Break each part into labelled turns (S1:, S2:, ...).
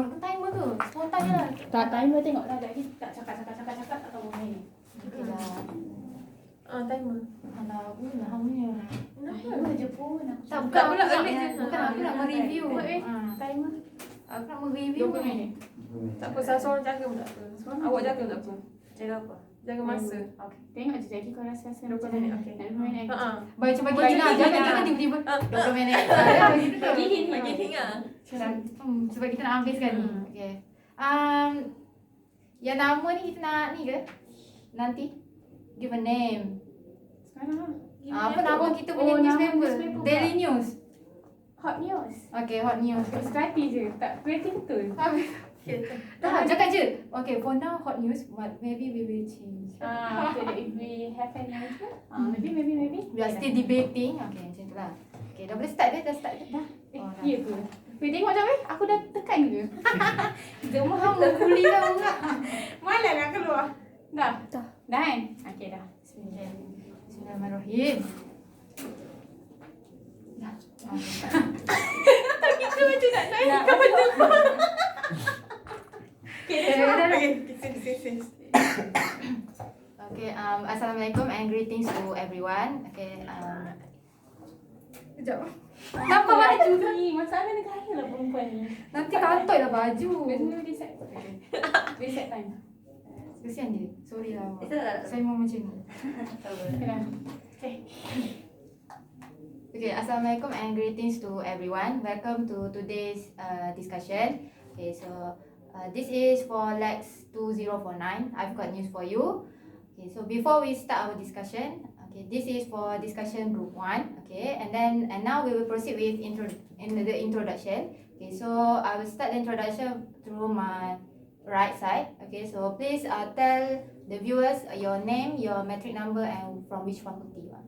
S1: timer ke? Spontan je lah.
S2: Tak, timer tengok lah. Lagi tak cakap tak tahu main.
S1: Okey dah.
S3: Timer.
S2: Alah, aku nak hamil. Kenapa je pun?
S1: Tak,
S3: Tak pula
S1: bukan
S3: early je.
S1: bukan aku nak mereview.
S2: Timer.
S1: Aku nak mereview.
S2: 20 minit.
S3: Tak apa, salah seorang jaga pun tak apa. Awak jaga tak apa.
S1: Jaga apa?
S3: Jaga masa.
S2: Okey. Tengok je jadi kau rasa
S3: 20 minit, okey.
S2: 20 minit.
S1: Baik, cuba bagi
S2: Bagi
S1: Aina.
S2: hint,
S1: Jangan
S2: Aina.
S1: tiba-tiba 20 minit.
S3: Bagi hint, bagi hint lah.
S1: Sebab kita nak habiskan ni. Okey. Yang nama ni kita nak ni ke? Nanti give a name.
S2: Sekarang lah.
S1: Apa nama kita punya
S2: nama
S1: newspaper?
S2: newspaper
S1: Daily News.
S2: Hot news.
S1: Okay, hot news.
S2: Kreatif je. Tak kreatif betul.
S1: Dah, cakap je. Okay, for now hot news, but maybe we will change.
S2: After that, if we have any answer, maybe.
S1: We are still debating. Okay, macam tu lah. Okay, dah boleh start ke? Dah start ke? Dah.
S2: Ya ke? Weh, tengok macam aku dah tekan ke?
S1: Semua hang kuli dah orang.
S3: Malah nak keluar.
S2: Dah?
S1: Dah.
S2: Dah kan? Okay, dah. Bismillah.
S1: Bismillahirrahmanirrahim. Dah.
S3: Kita macam nak naik ke betul. Okay, sini.
S1: Okay, Assalamualaikum and greetings to everyone. Okay,
S3: Sekejap.
S2: Kenapa baju ni? Masalah negara lah perempuan ni.
S1: nanti kantoi lah baju.
S2: Biasanya reset. Reset time.
S1: Kesian dia. Sorry lah.
S3: Itu tak?
S1: Saya mau macam ni.
S2: Okay dah. Okay.
S1: Okay, Assalamualaikum and greetings to everyone. Welcome to today's discussion. Okay, so this is for Lex 2049. I've got news for you. Okay, so before we start our discussion, okay, this is for discussion group 1. Okay, and now we will proceed with the introduction. Okay, so I will start the introduction through my right side. Okay, so please tell the viewers your name, your metric number, and from which faculty you are.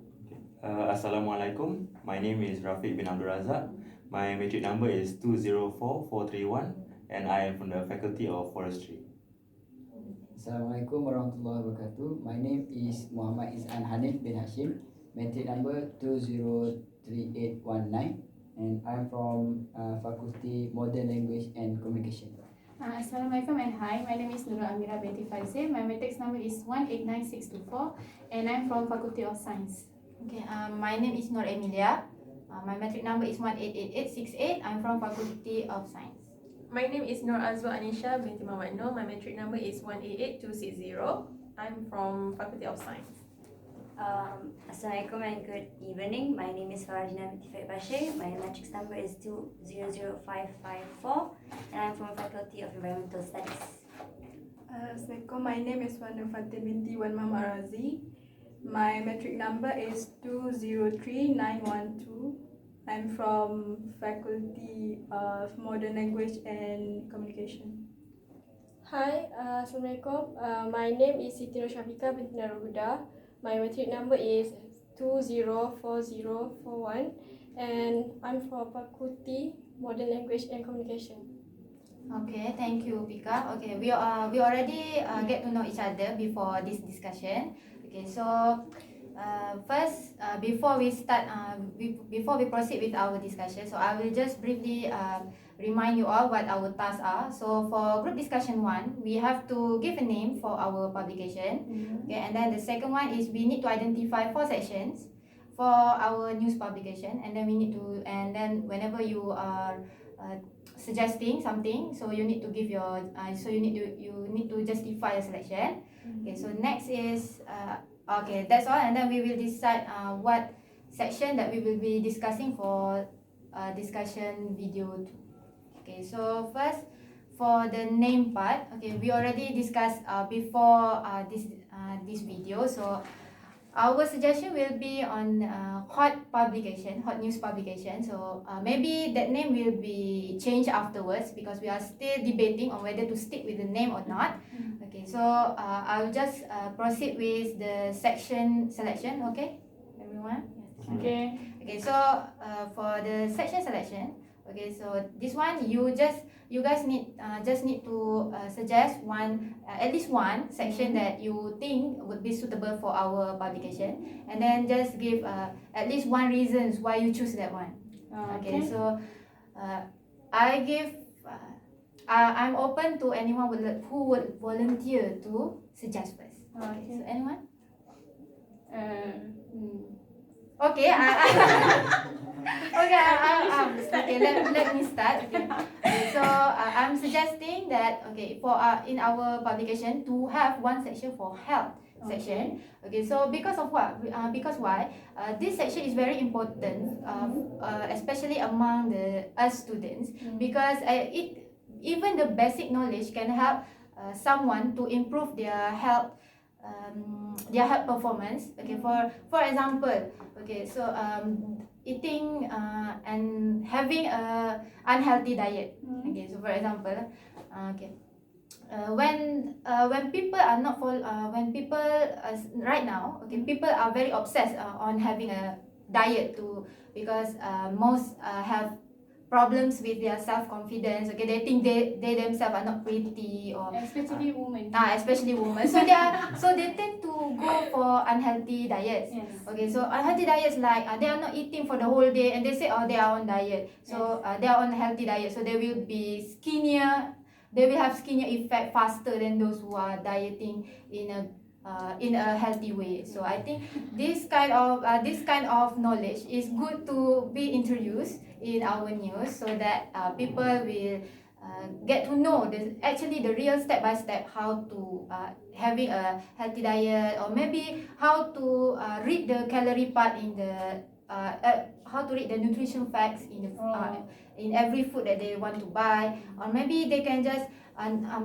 S4: Assalamualaikum. My name is Rafiq bin Abdul Razak. My metric number is 204431 and I am from the Faculty of Forestry.
S5: Assalamualaikum warahmatullahi wabarakatuh. My name is Muhammad Izan Hanif bin Hashim. Metric number 203819 and I'm from Faculty Modern Language and Communication.
S2: Assalamualaikum and hi. My name is Nurul Amira binti Faizil. My matrix number is 189624 and I'm from Faculty of Science.
S1: Okay, my name is Nur Emilia. My metric number is 188868. I'm from Faculty of Science.
S3: My name is Nur Azwa Anisha binti Muhammad Nur. My metric number is 188260. I'm from Faculty of Science.
S6: Assalamualaikum and good evening. My name is Farajina binti Faik Bashir. My matrix number is 200554 and I'm from Faculty of Environmental Studies.
S7: Assalamualaikum. My name is Wanda Fatih binti Wan Muhammad Razi. My metric number is 203912. I'm from Faculty of Modern Language and Communication.
S8: Hi, Assalamualaikum. My name is Siti Nur Syafiqah binti Narul Huda. My metric number is 204041 and I'm from Faculty Modern Language and Communication.
S1: Okay, thank you, Pika. Okay, we already get to know each other before this discussion. Okay, so first, before we proceed with our discussion, so I will just briefly remind you all what our tasks are. So for group discussion 1, we have to give a name for our publication. Okay, and then the second one is we need to identify 4 sections for our news publication, and then whenever you are suggesting something, so you need to give your you need to justify your selection. Okay, so next is okay, that's all, and then we will decide what section that we will be discussing for discussion video 2. Okay, so first for the name part, okay, we already discussed before this video. So our suggestion will be on hot news publication. So maybe that name will be changed afterwards because we are still debating on whether to stick with the name or not. Okay, so I'll just proceed with the section selection. Okay, everyone.
S2: Okay.
S1: Okay, so for the section selection, okay, so this one you guys need to suggest at least one section that you think would be suitable for our publication, and then just give at least one reasons why you choose that one. Okay, so I give I'm open to anyone who would volunteer to suggest first. Okay, so anyone? Okay, okay, let me start. Okay, so I'm suggesting that for in our publication to have one section for health section. Okay, so because of what? Because why? This section is very important, especially among us students, because even the basic knowledge can help someone to improve their health performance. Okay, for example, okay, so eating and having a unhealthy diet. Okay, so for example, okay, when people are not when people right now, okay, people are very obsessed on having a diet too, because most have problems with their self-confidence. Okay, they think they themselves are not pretty, or
S2: Especially women.
S1: especially women, so they tend to go for unhealthy diets.
S2: Yes.
S1: Okay, so unhealthy diets, like they are not eating for the whole day and they say, oh, they are on diet, so they are on healthy diet, so they will be skinnier, they will have skinnier effect faster than those who are dieting in a healthy way. So I think this kind of knowledge is good to be introduced in our news, so that people will get to know actually the real step by step how to having a healthy diet, or maybe how to read the calorie part in the how to read the nutrition facts in every food that they want to buy, or maybe they can just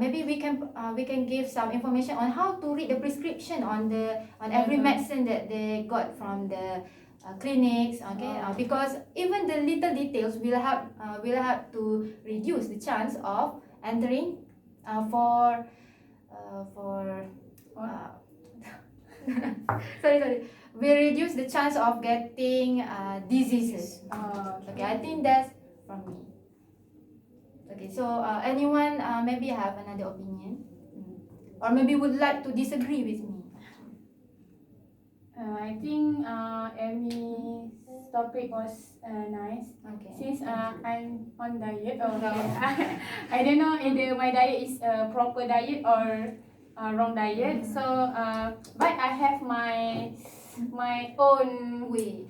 S1: maybe we can give some information on how to read the prescription on every medicine that they got from the clinics. Okay, because even the little details will help to reduce the chance of entering for sorry, will reduce the chance of getting diseases. Okay, I think that's from me. Okay, so anyone maybe have another opinion, or maybe would like to disagree with me.
S2: I think Emmy's topic was nice.
S1: Okay.
S2: Since I'm on diet, I don't know either my diet is a proper diet or wrong diet. So, but I have my own
S1: way.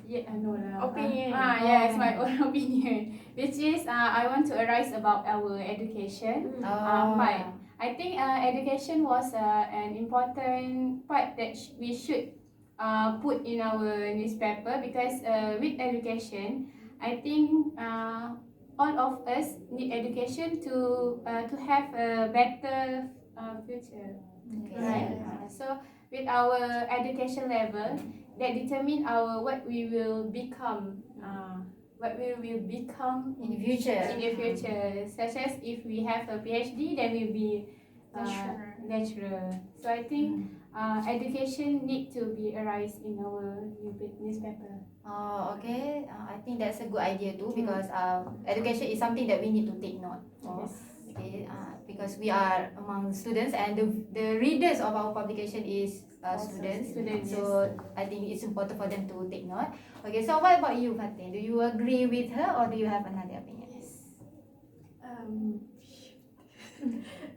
S2: Opinion. Yes, my own opinion, which is I want to arise about our education. But I think education was an important part that we should put in our newspaper, because with education, I think all of us need education to have a better future.
S1: Okay.
S2: Right. So with our education level, that determine what we will become. What we will become
S1: In the future.
S2: In the future, such as if we have a PhD, then we'll be natural. So I think education need to be arise in our newspaper.
S1: Oh, okay. I think that's a good idea too, because education is something that we need to take note of.
S2: Yes.
S1: Okay, because we are among students, and the readers of our publication is students. So I think it's important for them to take note. Okay, so what about you, Fatin? Do you agree with her, or do you have another opinion?
S7: Yes.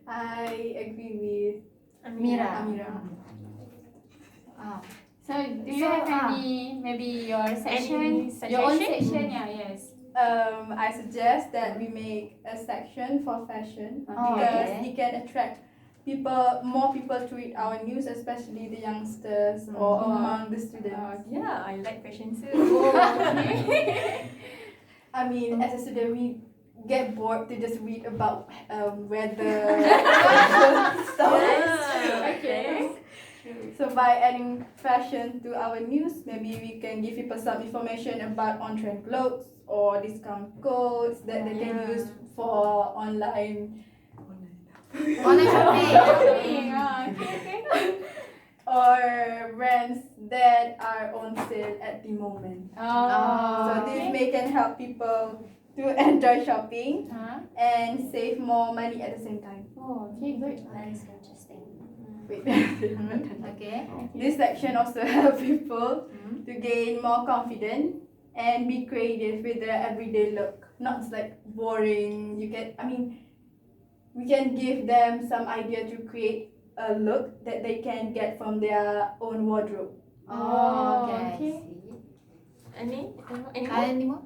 S7: I agree with
S1: Mira.
S7: Amira.
S2: So do you have any, maybe your section,
S3: Any
S2: your own
S3: suggestion?
S2: section? Yeah, yes.
S7: I suggest that we make a section for fashion,
S1: Oh,
S7: because
S1: okay.
S7: it can attract more people to read our news, especially the youngsters or among the students.
S3: Yeah, I like fashion too.
S7: I mean, as a student, we get bored to just read about weather, stuff.
S3: Okay.
S7: So by adding fashion to our news, maybe we can give people some information about on-trend clothes or discount codes that they can use for online
S1: shopping.
S7: or brands that are on sale at the moment. So this may can help people to enjoy shopping and save more money at the same time.
S2: Oh, okay, good.
S6: That is interesting.
S7: Wait.
S1: Okay.
S7: This section also help people to gain more confidence and be creative with their everyday look. Not like boring. we can give them some idea to create a look that they can get from their own wardrobe.
S1: Oh, okay. I
S2: okay.
S1: see.
S3: Any more?
S1: Any more?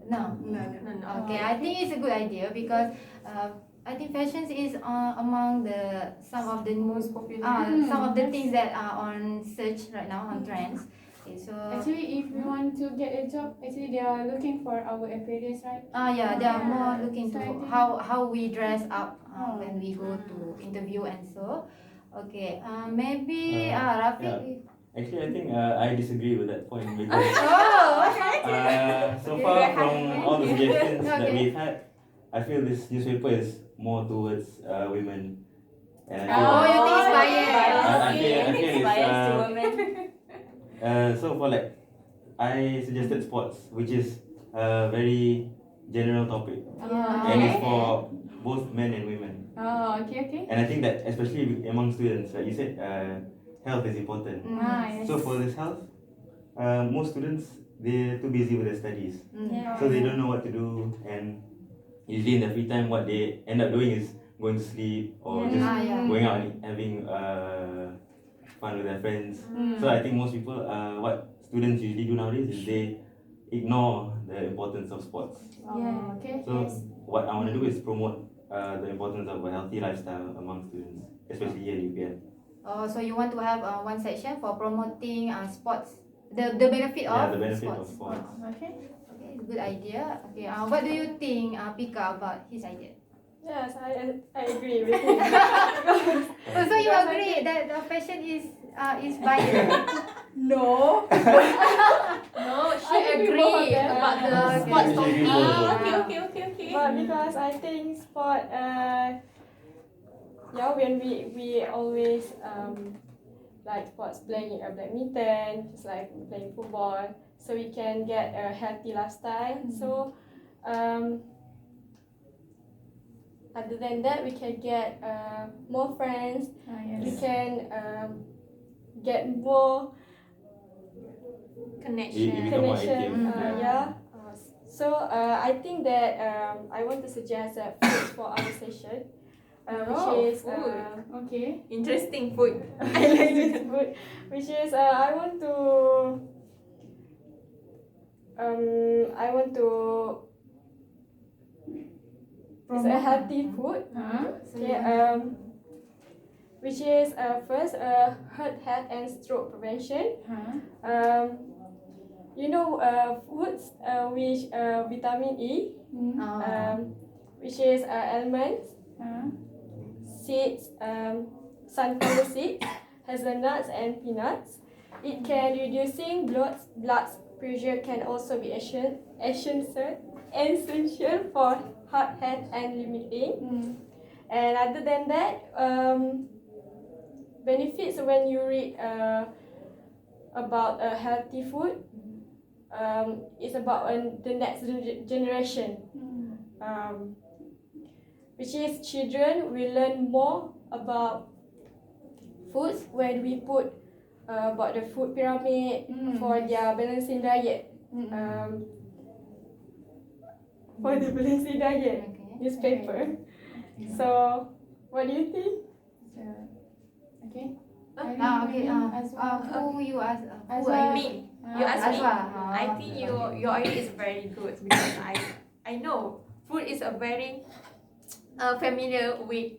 S2: No.
S1: No.
S7: No.
S3: No.
S1: Okay, I think it's a good idea because I think fashions is among the some of the
S3: Most popular.
S1: some of the
S2: Yes.
S1: things that are on search right now on trends. Okay, so
S2: Actually, if we want to get a job, actually they are looking for our appearance, right?
S1: yeah, they are
S2: Yeah.
S1: more looking
S2: So I
S1: to
S2: think-
S1: how we dress up when we go to interview and so. Okay, maybe Rafiq.
S4: yeah. Actually, I think I disagree with that point because
S1: Oh, okay.
S4: so far from all the suggestions that
S1: Okay.
S4: we've had, I feel this newspaper is more towards women. And I
S1: Oh, you think it's biased?
S4: I feel it's
S6: biased to women.
S4: so for like I suggested sports, which is a very general topic, and it's for both men and women.
S2: Oh, okay.
S4: And I think that especially among students, like you said, health is important.
S2: Yes.
S4: So for this health, most students they're too busy with their studies,
S6: Yeah.
S4: so they don't know what to do, and usually in their free time, what they end up doing is going to sleep or
S6: Yeah.
S4: just
S1: Yeah.
S4: going out and having fun with their friends. So I think most people, what students usually do nowadays is they ignore the importance of sports.
S2: Oh, okay.
S4: So
S2: Yes.
S4: what I want to do is promote the importance of a healthy lifestyle among students, especially here in UPN.
S1: Oh, so you want to have one section for promoting sports, the benefit
S4: Yeah,
S1: of
S4: the benefit
S1: sports.
S4: of sports.
S2: Okay.
S1: Okay, good idea. Okay, what do you think, Pika, about his idea?
S8: Yes, I agree with him.
S1: Oh, so you agree that the fashion is biased?
S7: No.
S3: No, she
S8: I agree
S3: agree
S8: about
S3: about the
S1: that.
S3: sports
S4: Okay.
S3: topic.
S4: Okay.
S3: Okay.
S8: But because I think sport, when we always like sports, playing badminton, just like playing football, so we can get a healthy lifestyle. So other than that, we can get more friends. We
S2: Yes.
S8: can get more
S4: You
S3: Connection.
S4: become more
S8: connection.
S4: active. Yeah.
S8: So I think that I want to suggest food for our session, which is
S3: food.
S2: Okay.
S3: Interesting food.
S8: I like this food, which is I want to it's a healthy food.
S1: So you
S8: Okay,
S1: want
S8: which is first heart and stroke prevention. Foods which vitamin E, which is almonds, seeds, sunflower seeds, hazelnuts and peanuts. It can reducing blood pressure, can also be essential for heart health and limiting. And other than that, benefits when you read about healthy food, it's about the next generation, which is children will learn more about foods when we put about the food pyramid for their balancing diet. For the balancing diet newspaper. So, what do you think?
S2: Okay.
S1: okay. Who you ask? Who are you?
S3: Me. You ask me.
S1: Azwa.
S3: I think your idea is very good because I know food is a very familiar with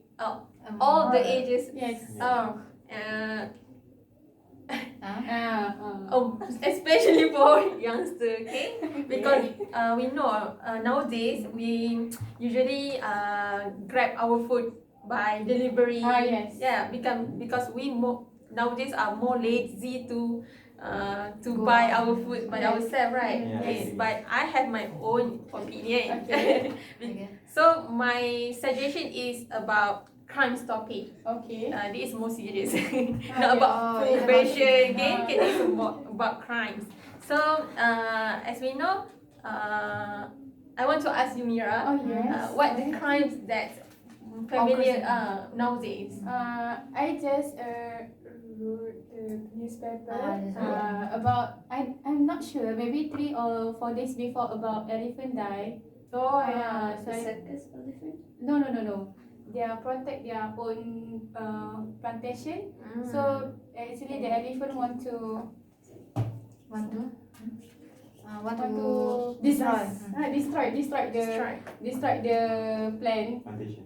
S3: all the ages.
S2: Yes.
S3: Especially for youngster, okay? Because we know nowadays we usually grab our food by delivery.
S2: Yes.
S3: Yeah, because we nowadays are more lazy to buy our food by ourselves, right?
S4: Yeah.
S3: Yes. But I have my own opinion.
S2: Okay.
S3: So my suggestion is about crime topic.
S2: Okay.
S3: This is more serious. Not about
S1: it's about
S3: fashion,
S1: food.
S3: okay? This is more about crimes. So as we know, I want to ask you, Mira,
S2: Oh yes.
S3: what the crimes that familiar nowadays?
S2: I just wrote the newspaper
S1: Ah,
S2: about I'm not sure, maybe 3 or 4 days before, about elephant die Oh yeah,
S6: The
S2: so
S6: circus elephant?
S2: no. They are protect their own plantation. So actually the elephant want to
S1: Want to? Want
S2: want
S1: to
S2: to
S1: destroy.
S2: destroy the plant
S4: Plantation.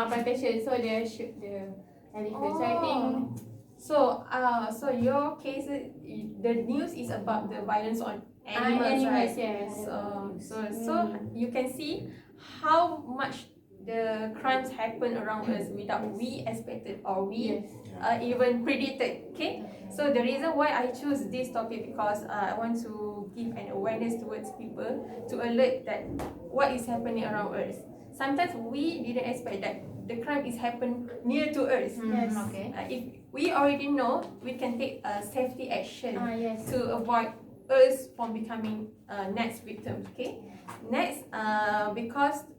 S2: plantation. So they shoot the elephant. So I think
S3: So your case, the news is about the violence on animals, right?
S2: yes.
S3: So you can see how much the crimes happen around us without we expected or we
S2: Yes.
S3: even predicted. Okay, so the reason why I choose this topic because I want to give an awareness towards people to alert that what is happening around us. Sometimes we didn't expect that the crime is happen near to us.
S2: Yes.
S1: Okay.
S3: If we already know, we can take a safety action
S2: Yes.
S3: to avoid us from becoming next victim. Okay, next because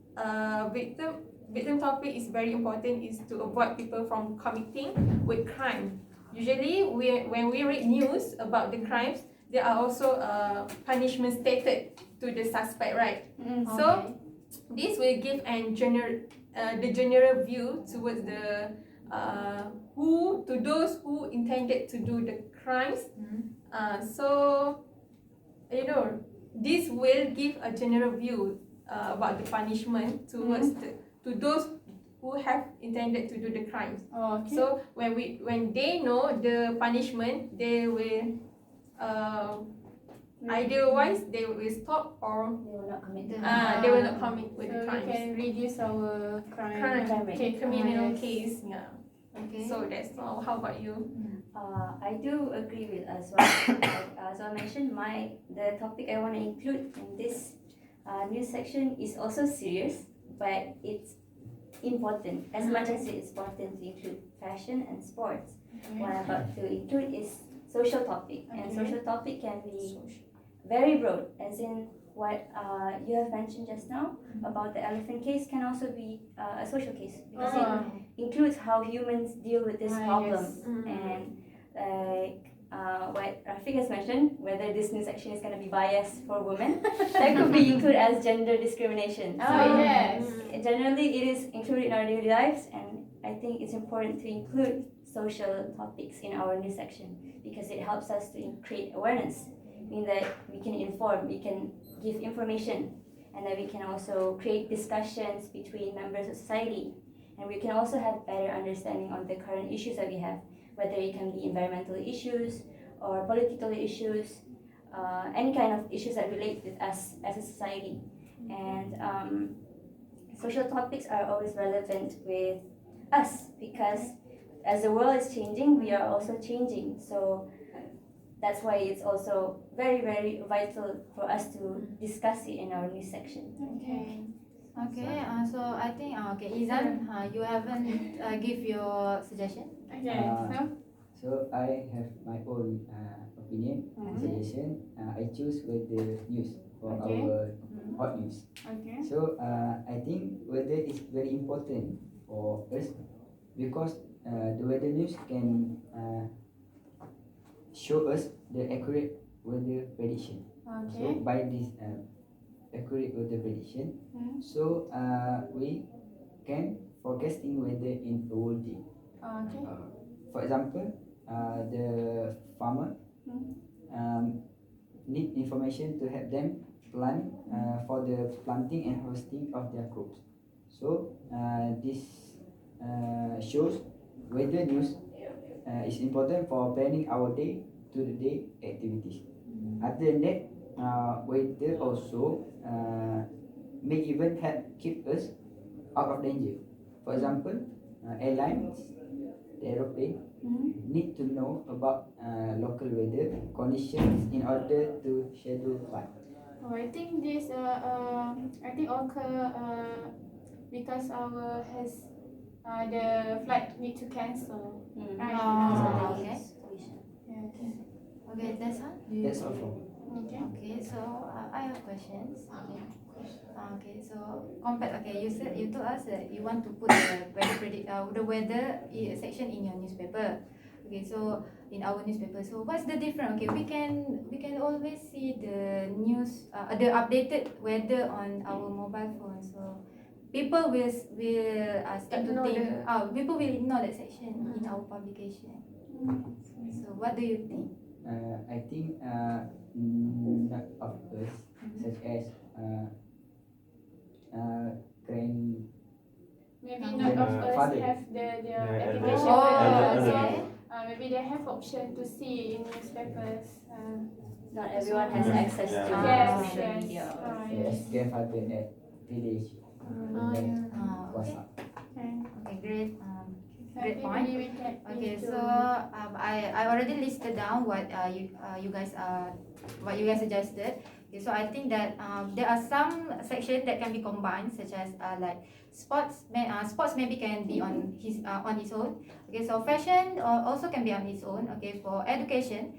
S3: victim topic is very important is to avoid people from committing with crime. Usually when we read news about the crimes, there are also punishment stated to the suspect, right? So this will give an the general view towards the to those who intended to do the crimes. So this will give a general view about the punishment towards to those who have intended to do the crimes. So when they know the punishment, they will otherwise they will stop or
S6: They will not commit the
S3: they will not commit with the
S2: So we
S3: crimes.
S2: can reduce our crime
S6: crime rate.
S3: Criminal
S2: yes.
S3: case. Yeah.
S1: Okay.
S3: So that's all. How about you?
S6: I do agree with as well. As I mentioned, the topic I want to include in this news section is also serious, but it's important. As much as it's important to include fashion and sports, what I'm about to include is social topic, and social topic can be very broad, as in what you have mentioned just now about the elephant case can also be a social case because it includes how humans deal with this problem.
S2: Yes.
S6: And what Rafiq has mentioned, whether this news section is going to be biased for women, that could be included as gender discrimination.
S2: Yes.
S6: Generally, it is included in our daily lives, and I think it's important to include social topics in our news section because it helps us to create awareness, mean that we can inform, we can give information, and that we can also create discussions between members of society, and we can also have better understanding on the current issues that we have, whether it can be environmental issues or political issues, any kind of issues that relate with us as a society. And social topics are always relevant with us because as the world is changing, we are also changing. So that's why it's also very, very vital for us to discuss it in our news section.
S1: Okay. So I think okay, Izan, you haven't give your suggestion.
S5: So I have my own opinion and suggestion. I choose weather news for our hot news. So I think weather is very important for us because the weather news can show us the accurate weather prediction. So by this accurate weather prediction, so we can forecasting weather in a whole day. For example, the farmer need information to help them plan for the planting and harvesting of their crops. So this shows weather news is important for planning our day to the day activities. Other than that, weather also may even help keep us out of danger. For example, airlines, the aeroplane need to know about local weather conditions in order to schedule flight.
S2: I think this I think occur because our has the flight need to cancel.
S1: Okay.
S2: Yes.
S1: Okay, that's all.
S5: That's all from me.
S1: Okay, so I have questions. Okay, so compared. Okay, you told us that you want to put the weather section in your newspaper. Okay, so in our newspaper. So what's the difference? Okay, we can always see the news, the updated weather on our mobile phone. So people will start to
S3: Ignore
S1: think.
S3: the-
S1: People will ignore that section in our publication. So what do you think?
S5: I think not of us, such as grand
S2: Maybe not of us
S5: father.
S2: have their
S4: Yeah,
S2: application
S1: Oh,
S2: weather, so
S1: okay.
S2: maybe they have option to see in newspapers.
S6: Not everyone has
S4: Yeah.
S6: access to
S4: Yeah.
S2: Yes,
S6: social
S2: yes.
S6: media.
S5: as grandfather at village.
S1: Okay.
S5: WhatsApp.
S2: Okay.
S1: Okay, great.
S2: So I
S1: Great
S2: think
S1: point.
S2: maybe we can.
S1: Okay,
S2: need to-
S1: so I already listed down what you guys suggested. Okay, so I think that there are some sections that can be combined, such as like sports maybe can be on its own. Okay, so fashion also can be on its own. Okay, for education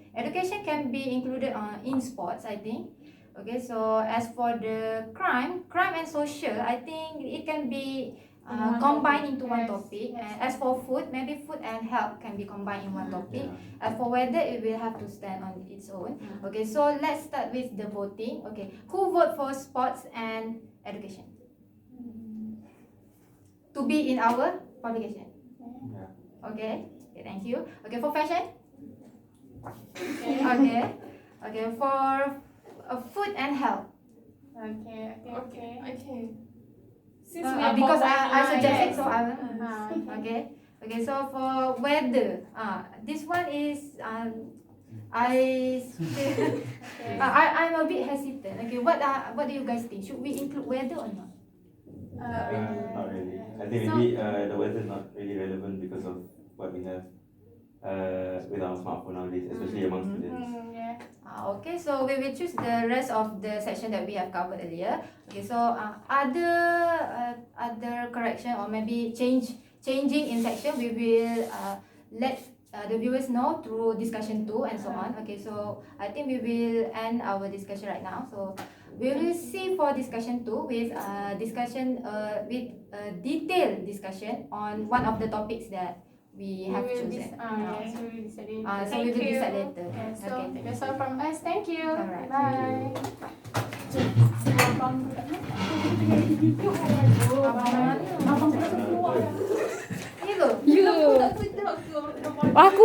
S1: can be included in sports, I think. Okay, so as for the crime and social, I think it can be
S2: one
S1: combined
S2: topic.
S1: into one
S2: Yes,
S1: topic.
S2: yes.
S1: And as for food, maybe food and health can be combined in one topic.
S4: Yeah.
S1: As for weather, it will have to stand on its own. Okay, so let's start with the voting. Okay, who vote for sports and education to be in our publication?
S4: Yeah.
S1: Okay, thank you. Okay, for fashion.
S2: Okay.
S1: Okay, for food and health.
S2: Okay.
S3: Okay. Since we are
S1: Because
S3: combining,
S1: I suggested,
S2: yes.
S1: so I will. Okay. Okay, so for weather, this one is I'm a bit hesitant. Okay, what do you guys think? Should we include weather or not?
S4: Not really. I think maybe the weather is not really relevant because of what we have with our smartphone nowadays, especially among students.
S2: Yeah.
S1: Okay, so we will choose the rest of the section that we have covered earlier. Okay, so other correction or maybe changing in section, we will let the viewers know through discussion 2 and so on. Okay, so I think we will end our discussion right now. So we will see for discussion 2 with detailed discussion on one of the topics that we have chosen.
S2: Yes, we will decide later.
S1: So we will decide later.
S2: Okay, so
S1: Okay,
S2: that's all from us. Thank you.
S1: Alright,
S2: Bye.
S1: Abang kita keluar. Ni ke?
S8: Aku